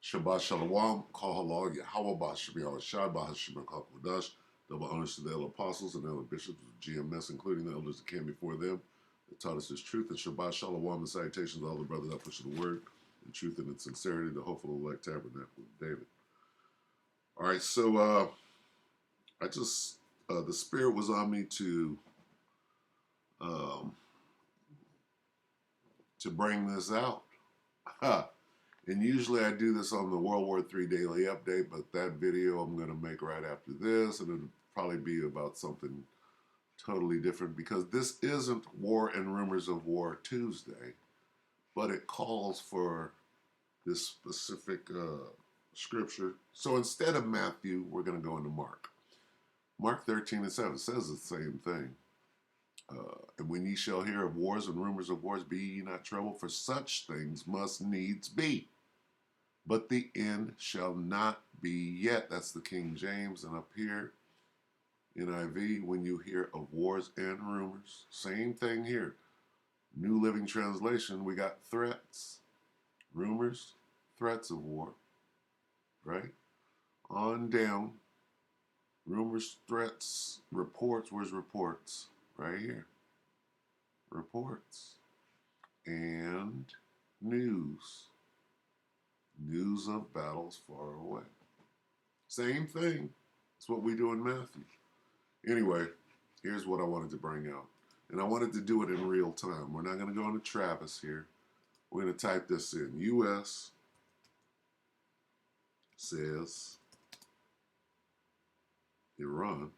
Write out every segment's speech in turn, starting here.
Shabbat Shalom, Kahala, Yahweh Shabbat Shabbat Shabbat Kakwadash. Double honors to the elder apostles and elder bishops of GMS, including the elders that came before them, that taught us His truth. And Shabbat Shalom and salutations to all the brothers that push the word in truth and in sincerity, the hopeful elect tabernacle of David. All right, so the Spirit was on me um, to bring this out. And usually I do this on the World War III Daily Update, but that video I'm going to make right after this, and it'll probably be about something totally different because this isn't War and Rumors of War Tuesday, but it calls for this specific scripture. So instead of Matthew, we're going to go into Mark. Mark 13:7 says the same thing. And when ye shall hear of wars and rumors of wars, be ye not troubled, for such things must needs be. But the end shall not be yet. That's the King James. And up here, NIV, when you hear of wars and rumors, same thing here. New Living Translation, we got threats, rumors, threats of war, right? On down, rumors, threats, reports. Where's reports? Right here. Reports. And news. News of battles far away. Same thing. It's what we do in Matthew. Anyway, here's what I wanted to bring out. And I wanted to do it in real time. We're not going to go into Travis here. We're going to type this in. U.S. says Iran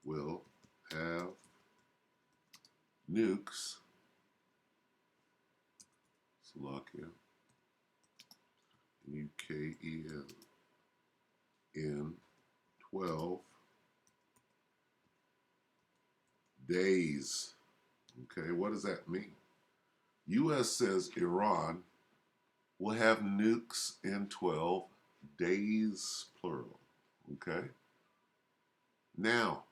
will have nukes, Slovakia, UKEN, in 12 days. Okay, what does that mean? U.S. says Iran will have nukes in 12 days, plural. Okay? Now,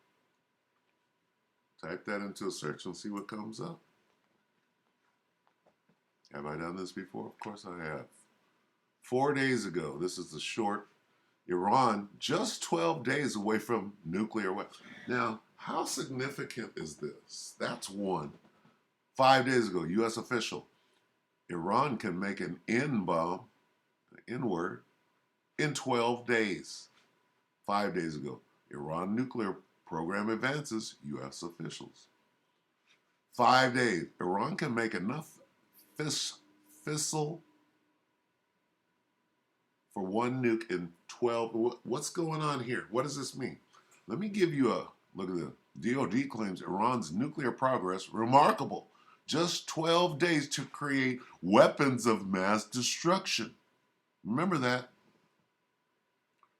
type that into a search and see what comes up. Have I done this before? Of course I have. 4 days ago, this is the short, Iran just 12 days away from nuclear weapons. Now, how significant is this? That's one. 5 days ago, U.S. official, Iran can make an N bomb, an N word, in 12 days. 5 days ago, Iran nuclear program advances, U.S. officials. 5 days, Iran can make enough fissile for one nuke in 12. What's going on here? What does this mean? Let me give you a look at the DOD claims Iran's nuclear progress remarkable. Just 12 days to create weapons of mass destruction. Remember that.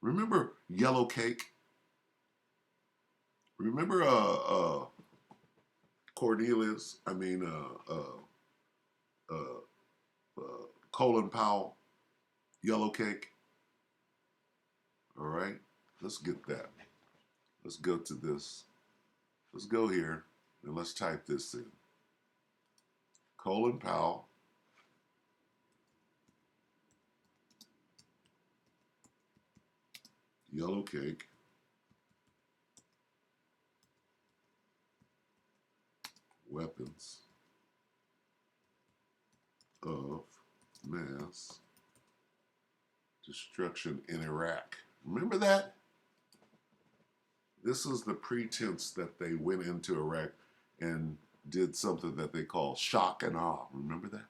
Remember yellow cake. Remember Cornelius. Colin Powell. Yellow cake. All right. Let's get that. Let's go to this. Let's go here and let's type this in. Colin Powell. Yellow cake. Weapons of mass destruction in Iraq. Remember that? This is the pretense that they went into Iraq and did something that they call shock and awe. Remember that?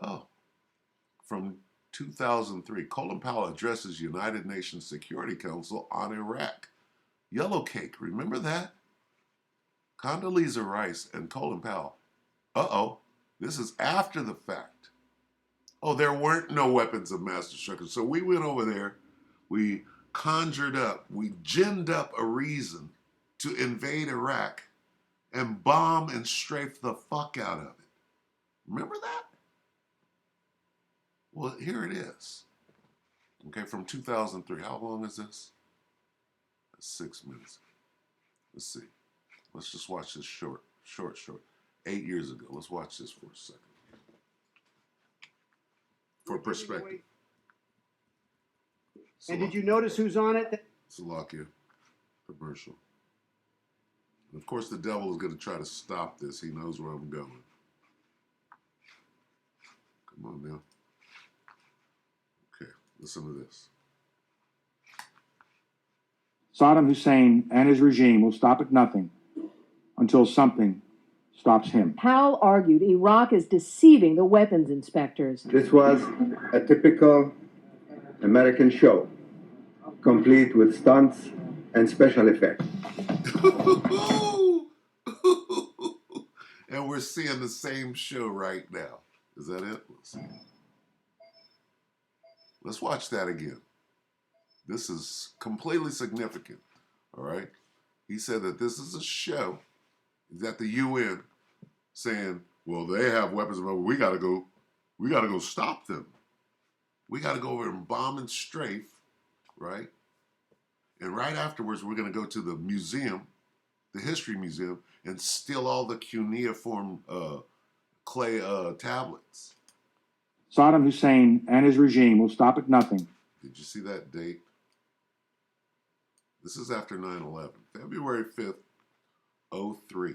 Oh, from 2003, Colin Powell addresses United Nations Security Council on Iraq. Yellow cake, remember that? Condoleezza Rice and Colin Powell. Uh-oh, this is after the fact. Oh, there weren't no weapons of mass destruction. So we went over there, we conjured up, we ginned up a reason to invade Iraq and bomb and strafe the fuck out of it. Remember that? Well, here it is. Okay, from 2003. How long is this? 6 minutes. Let's see. Let's just watch this short Short. 8 years ago. Let's watch this for a second. For perspective. And did you notice who's on it? Slovakia commercial. And of course, the devil is going to try to stop this. He knows where I'm going. Come on now. Okay, listen to this. Saddam Hussein and his regime will stop at nothing until something stops him. Powell argued Iraq is deceiving the weapons inspectors. This was a typical American show, complete with stunts and special effects. And we're seeing the same show right now. Is that it? Let's see. Let's watch that again. This is completely significant. All right. He said that this is a show. He's at the UN saying, well, they have weapons, but we gotta go stop them. We gotta go over and bomb and strafe, right? And right afterwards, we're gonna go to the museum, the history museum, and steal all the cuneiform clay tablets. Saddam Hussein and his regime will stop at nothing. Did you see that date? This is after 9/11, February 5th, 03.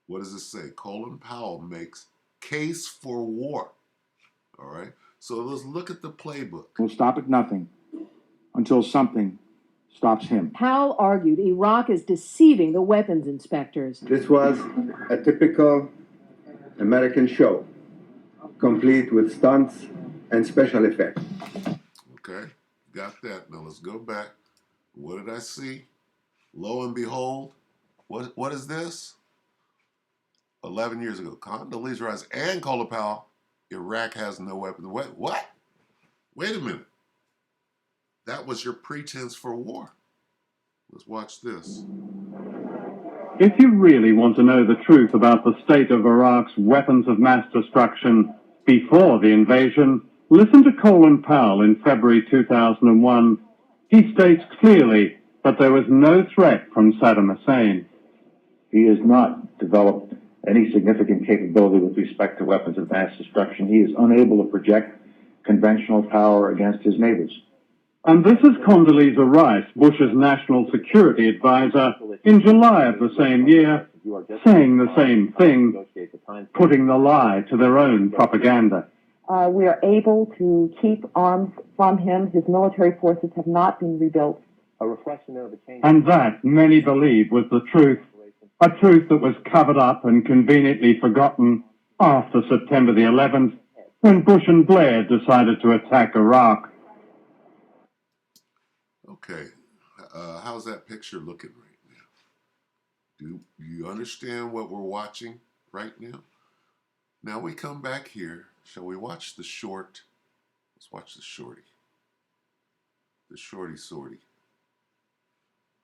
What does it say? Colin Powell makes case for war. All right. So let's look at the playbook. Will stop at nothing until something stops him. Powell argued Iraq is deceiving the weapons inspectors. This was a typical American show, complete with stunts and special effects. Okay, got that. Now let's go back. What did I see? Lo and behold, what is this? 11 years ago, Condoleezza Rice and Colin Powell, Iraq has no weapons. What? Wait a minute. That was your pretense for war. Let's watch this. If you really want to know the truth about the state of Iraq's weapons of mass destruction before the invasion, listen to Colin Powell in February 2001. He states clearly that there was no threat from Saddam Hussein. He has not developed any significant capability with respect to weapons of mass destruction. He is unable to project conventional power against his neighbors. And this is Condoleezza Rice, Bush's national security advisor, in July of the same year, saying the same thing, putting the lie to their own propaganda. We are able to keep arms from him. His military forces have not been rebuilt. And that, many believe, was the truth, a truth that was covered up and conveniently forgotten after September the 11th, when Bush and Blair decided to attack Iraq. Okay, how's that picture looking right now? Do you understand what we're watching right now? Now we come back here. Shall we watch the short? Let's watch the shorty. The shorty sortie.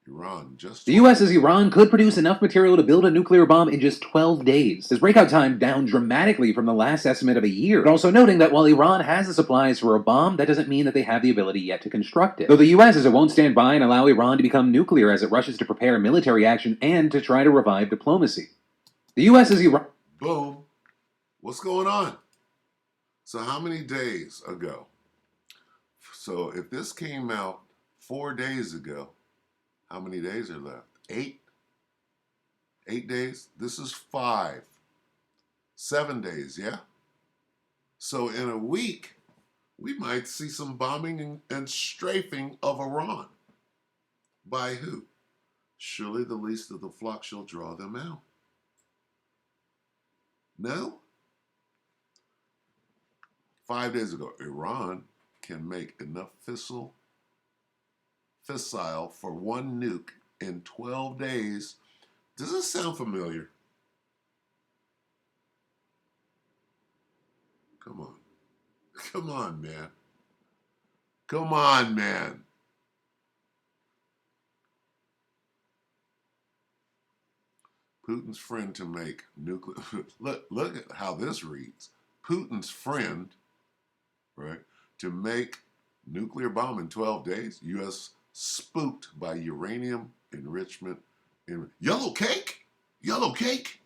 Iran just... The U.S. says Iran could produce enough material to build a nuclear bomb in just 12 days. This breakout time down dramatically from the last estimate of a year. But also noting that while Iran has the supplies for a bomb, that doesn't mean that they have the ability yet to construct it. Though the U.S. says it won't stand by and allow Iran to become nuclear as it rushes to prepare military action and to try to revive diplomacy. The U.S. says Iran... Boom. What's going on? So how many days ago? So if this came out 4 days ago, how many days are left? 8? 8 days? This is 5. 7 days, yeah? So in a week, we might see some bombing and strafing of Iran. By who? Surely the least of the flock shall draw them out. No? 5 days ago, Iran can make enough fissile for one nuke in 12 days. Does this sound familiar? Come on. Come on, man. Come on, man. Putin's friend to make nuclear... look at how this reads. Putin's friend, right, to make nuclear bomb in 12 days. U.S. spooked by uranium enrichment And yellow cake? Yellow cake?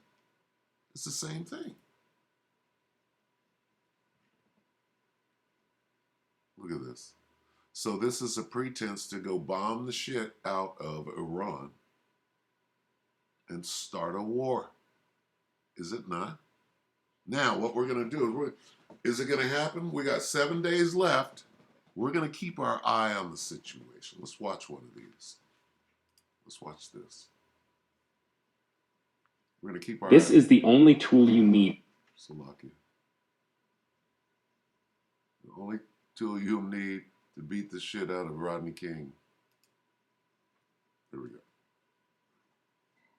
It's the same thing. Look at this. So this is a pretense to go bomb the shit out of Iran and start a war. Is it not? Now, what we're going to do is it going to happen? We got 7 days left. We're going to keep our eye on the situation. Let's watch one of these. Let's watch this. We're going to keep our This eye. is the only tool you need. Slovakia. The only tool you need to beat the shit out of Rodney King. There we go.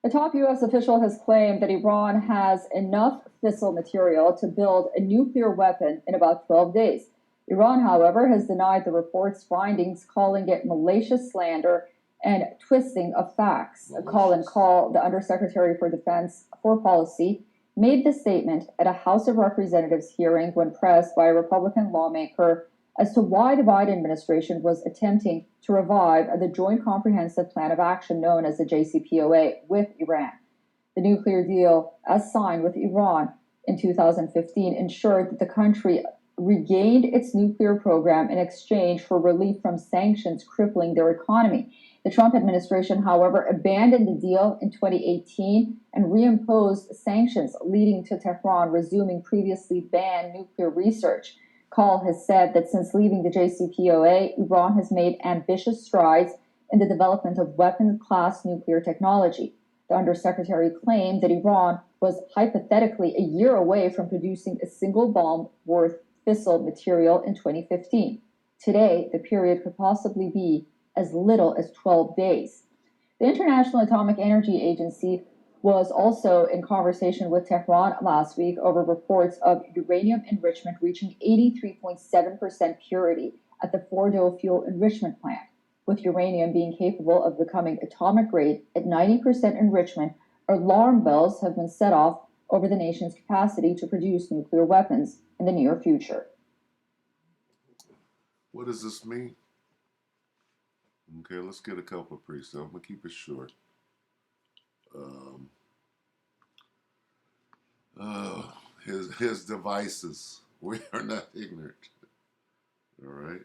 A top U.S. official has claimed that Iran has enough fissile material to build a nuclear weapon in about 12 days. Iran, however, has denied the report's findings, calling it malicious slander and twisting of facts. Colin Kahl, the Undersecretary for Defense for Policy, made the statement at a House of Representatives hearing when pressed by a Republican lawmaker as to why the Biden administration was attempting to revive the Joint Comprehensive Plan of Action known as the JCPOA with Iran. The nuclear deal, as signed with Iran in 2015, ensured that the country regained its nuclear program in exchange for relief from sanctions crippling their economy. The Trump administration, however, abandoned the deal in 2018 and reimposed sanctions, leading to Tehran resuming previously banned nuclear research. Kahl has said that since leaving the JCPOA, Iran has made ambitious strides in the development of weapons-class nuclear technology. The Undersecretary claimed that Iran was hypothetically a year away from producing a single bomb worth fissile material in 2015. Today, the period could possibly be as little as 12 days. The International Atomic Energy Agency was also in conversation with Tehran last week over reports of uranium enrichment reaching 83.7% purity at the Fordo fuel enrichment plant. With uranium being capable of becoming atomic grade at 90% enrichment, alarm bells have been set off over the nation's capacity to produce nuclear weapons in the near future. What does this mean? Okay, let's get a couple of precepts. I'm going to keep it short. His devices. We are not ignorant. All right.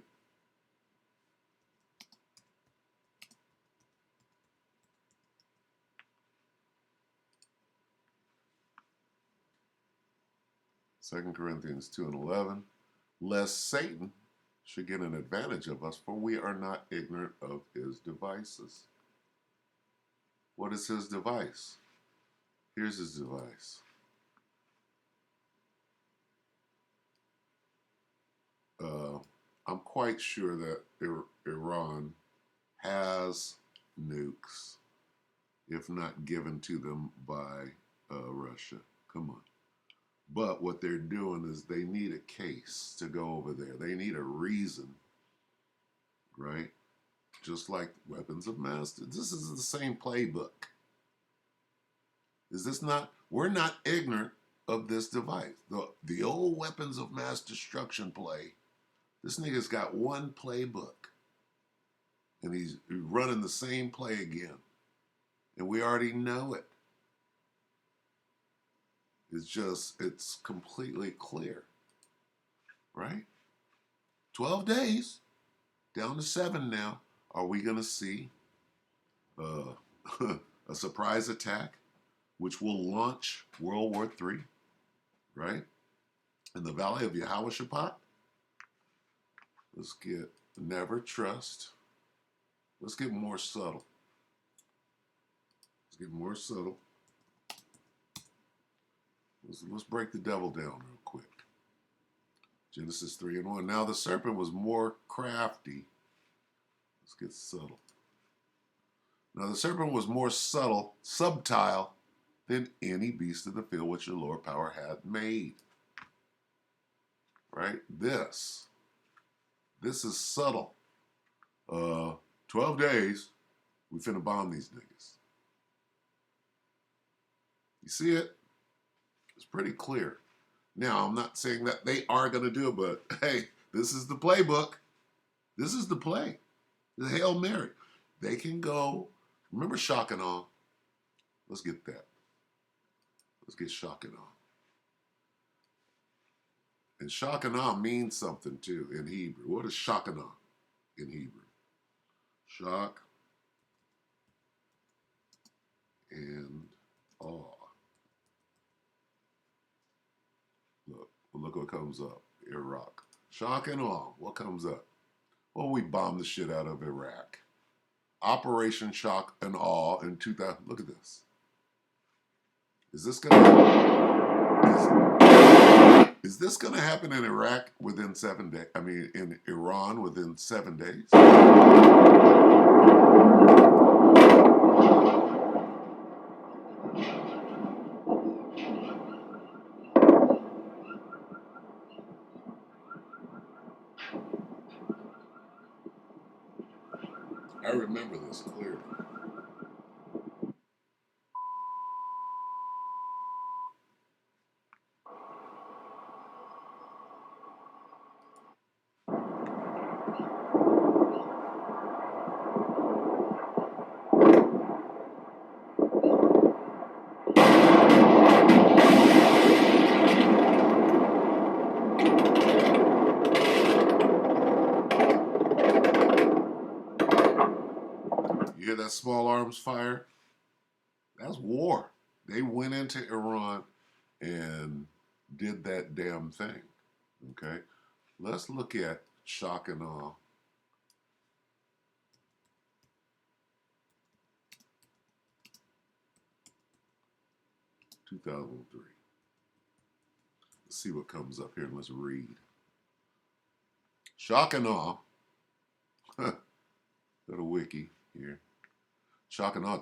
Second Corinthians 2:11. Lest Satan should get an advantage of us, for we are not ignorant of his devices. What is his device? Here's his device. I'm quite sure that Iran has nukes, if not given to them by Russia. Come on. But what they're doing is they need a case to go over there. They need a reason, right? Just like weapons of mass. This is the same playbook. Is this not? We're not ignorant of this device. The old weapons of mass destruction play. This nigga's got one playbook. And he's running the same play again. And we already know it. It's completely clear. Right? 12 days. Down to 7 now. Are we going to see a surprise attack, which will launch World War III, right? In the Valley of Yehoshaphat? Let's get never trust. Let's get more subtle. Let's get more subtle. Let's break the devil down real quick. Genesis 3:1. Now the serpent was more crafty. Let's get subtle. Now the serpent was more subtle than any beast of the field which the Lord power had made. Right? This is subtle. 12 days, we finna bomb these niggas. You see it? It's pretty clear. Now, I'm not saying that they are going to do it, but hey, this is the playbook. This is the play. The Hail Mary. They can go, remember shock and awe? Let's get that. Let's get shock and awe. And shock and awe means something too in Hebrew. What is shock and awe in Hebrew? Shock and awe. Look what comes up. Iraq. Shock and awe. What comes up? Well, we bombed the shit out of Iraq. Operation Shock and Awe in 2000. Look at this. Is this gonna happen in Iraq within 7 days? I mean, in Iran within 7 days? I remember this clearly. You hear that small arms fire? That's war. They went into Iran and did that damn thing. Okay? Let's look at shock and awe. (2003). Let's see what comes up here and let's read. Shock and awe. Go to wiki here. Shock and awe,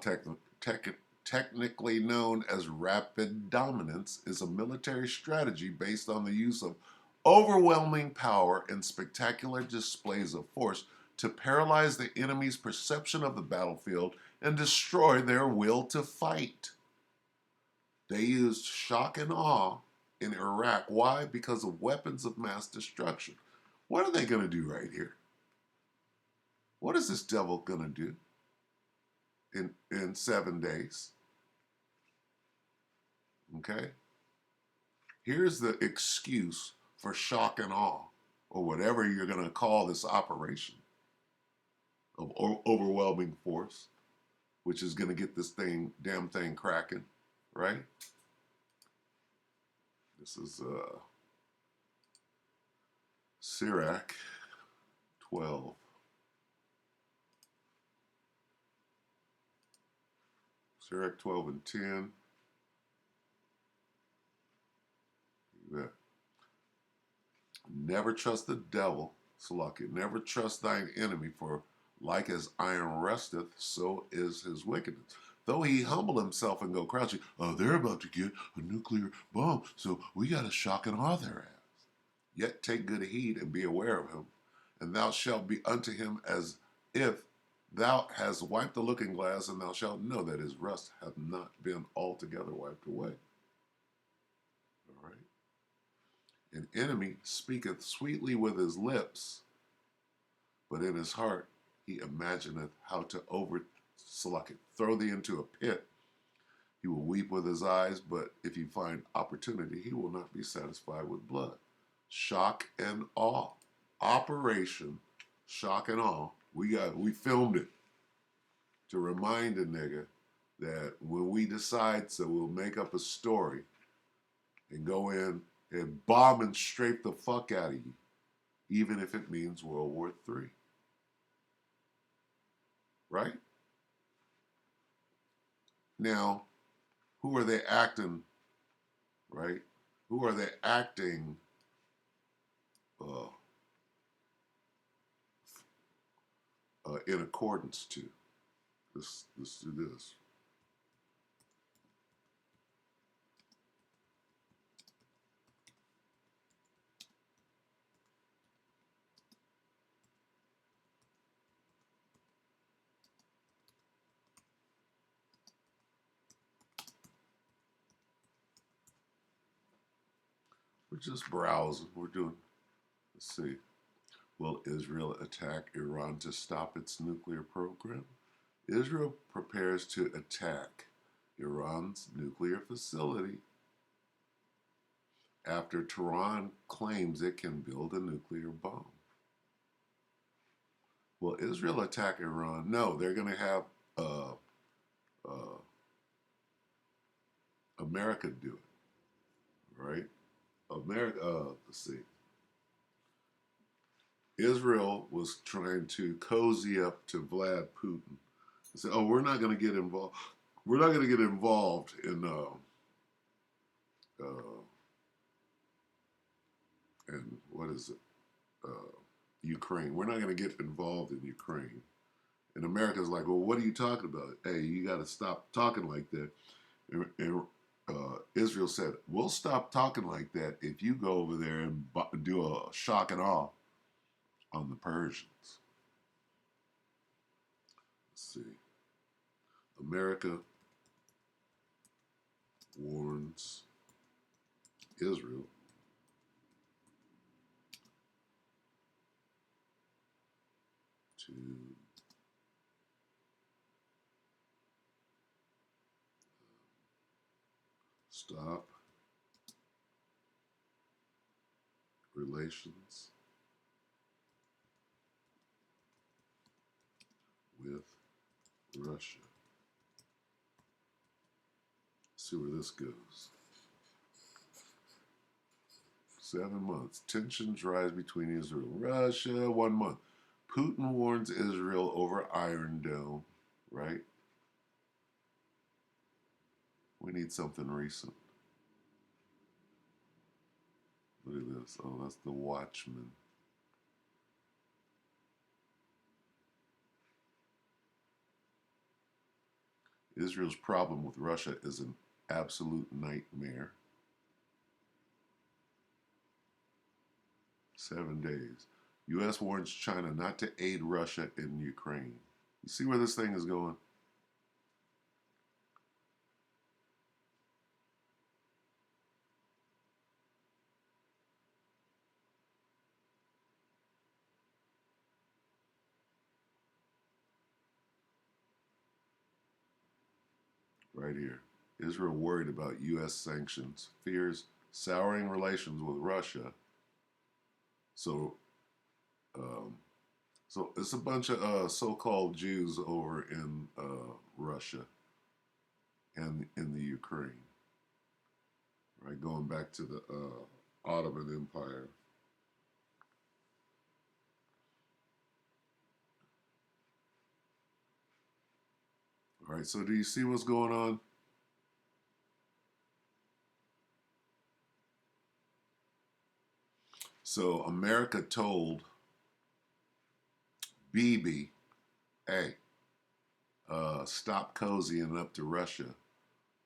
technically known as rapid dominance, is a military strategy based on the use of overwhelming power and spectacular displays of force to paralyze the enemy's perception of the battlefield and destroy their will to fight. They used shock and awe in Iraq. Why? Because of weapons of mass destruction. What are they going to do right here? What is this devil going to do in 7 days? Okay? Here's the excuse for shock and awe, or whatever you're going to call this operation of overwhelming force, which is going to get this damn thing cracking, right? This is Sirach 12. Sirach 12 and 10. Yeah. Never trust the devil, Salakia. Never trust thine enemy, for like as iron rusteth, so is his wickedness. Though he humble himself and go crouching, oh, they're about to get a nuclear bomb, so we got to shock and awe their ass. Yet take good heed and be aware of him, and thou shalt be unto him as if thou hast wiped the looking glass, and thou shalt know that his rust hath not been altogether wiped away. All right. An enemy speaketh sweetly with his lips, but in his heart he imagineth how to throw thee into a pit. He will weep with his eyes, but if he find opportunity, he will not be satisfied with blood. Shock and awe. Operation Shock and Awe. We filmed it to remind a nigga that when we decide so, we'll make up a story and go in and bomb and strafe the fuck out of you, even if it means World War III. Right? Now, who are they acting, right? Who are they acting in accordance to? Let's do this. We're just browsing. We're doing, let's see. Will Israel attack Iran to stop its nuclear program? Israel prepares to attack Iran's nuclear facility after Tehran claims it can build a nuclear bomb. Will Israel attack Iran? No, they're going to have America do it, right? America, let's see. Israel was trying to cozy up to Vlad Putin. They said, "Oh, we're not going to get involved. We're not going to get involved in and what is it? Ukraine. We're not going to get involved in Ukraine." And America's like, "Well, what are you talking about? Hey, you got to stop talking like that." And Israel said, "We'll stop talking like that if you go over there and do a shock and awe on the Persians." Let's see. America warns Israel to stop relations with Russia. See where this goes. 7 months. Tensions rise between Israel and Russia. 1 month. Putin warns Israel over Iron Dome, right? We need something recent. Look at this. Oh, that's the Watchman. Israel's problem with Russia is an absolute nightmare. 7 days. U.S. warns China not to aid Russia in Ukraine. You see where this thing is going? Right here. Israel worried about U.S. sanctions, fears souring relations with Russia. So it's a bunch of so-called Jews over in Russia and in the Ukraine, right? Going back to the Ottoman Empire. All right, so do you see what's going on? So America told Bibi, "Hey, stop cozying up to Russia.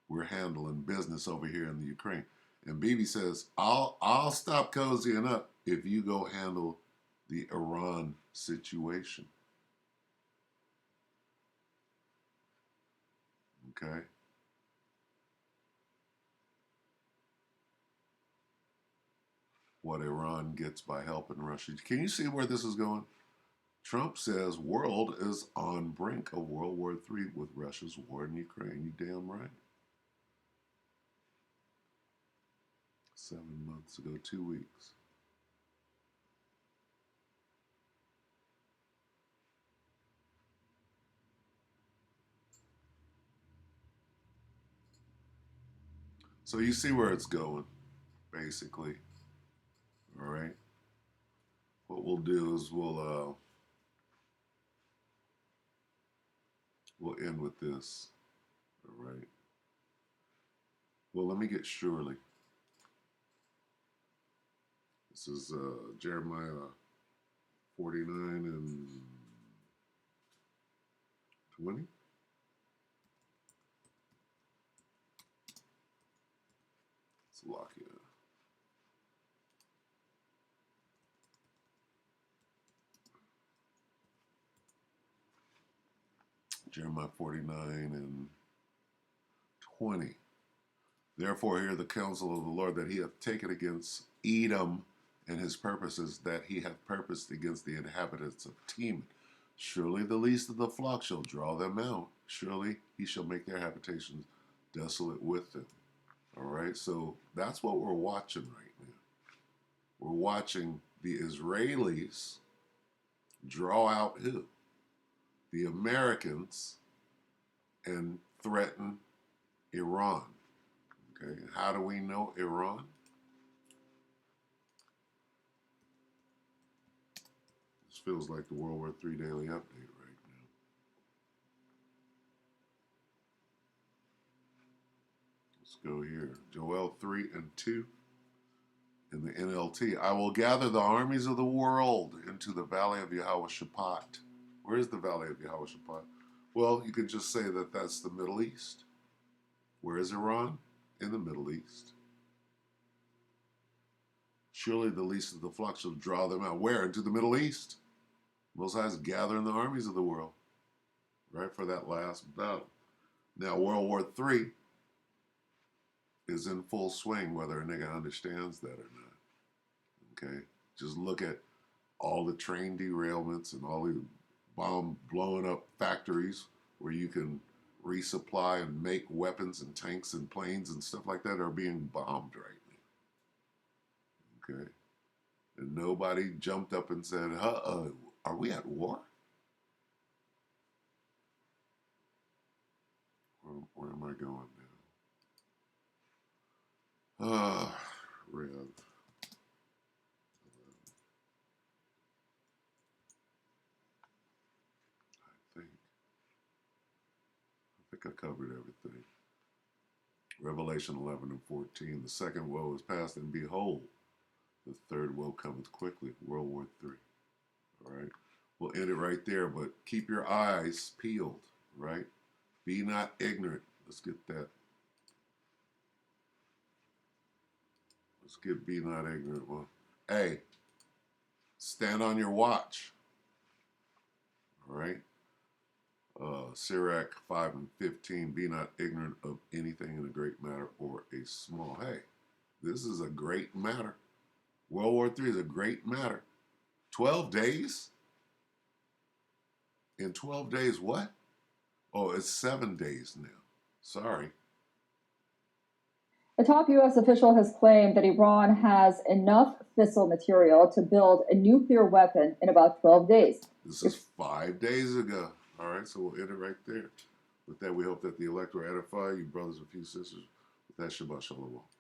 We're handling business over here in the Ukraine." And Bibi says, "I'll stop cozying up if you go handle the Iran situation." Okay. What Iran gets by helping Russia. Can you see where this is going? Trump says world is on brink of World War III with Russia's war in Ukraine. You damn right. 7 months ago, 2 weeks. So you see where it's going, basically. All right. What we'll do is we'll end with this. All right. Well, let me get Shirley. This is Jeremiah 49 and 20. Let's lock it. Jeremiah 49 and 20. Therefore hear the counsel of the Lord that he hath taken against Edom and his purposes that he hath purposed against the inhabitants of Teman. Surely the least of the flock shall draw them out. Surely he shall make their habitations desolate with them. All right, so that's what we're watching right now. We're watching the Israelis draw out who? The Americans, and threaten Iran. Okay, how do we know Iran? This feels like the World War III Daily Update right now. Let's go here. Joel 3 and 2 in the NLT. I will gather the armies of the world into the valley of Yehoshaphat. Where is the valley of Yehoshaphat? Well, you could just say that that's the Middle East. Where is Iran? In the Middle East. Surely the least of the flock shall draw them out. Where? Into the Middle East. Most High is gathering the armies of the world, right, for that last battle. Now, World War III is in full swing, whether a nigga understands that or not. Okay? Just look at all the train derailments and all the bomb blowing up factories where you can resupply and make weapons and tanks and planes and stuff like that are being bombed right now. Okay? And nobody jumped up and said, are we at war? Where am I going now? Rev. I think I covered everything. Revelation 11 and 14. The second woe is past, and behold, the third woe cometh quickly. World War III. All right. We'll end it right there, but keep your eyes peeled, right? Be not ignorant. Let's get that. Let's get be not ignorant one. Hey, stand on your watch. All right. Sirach 5 and 15. Be not ignorant of anything in a great matter or a small. Hey, this is a great matter. World War III is a great matter. 12 days? In 12 days, what? Oh, it's 7 days now. Sorry. A top U.S. official has claimed that Iran has enough fissile material to build a nuclear weapon in about 12 days. This is 5 days ago. All right, so we'll end it right there. With that, we hope that the elect will edify you, brothers and few sisters. With that, Shabbat Shalom.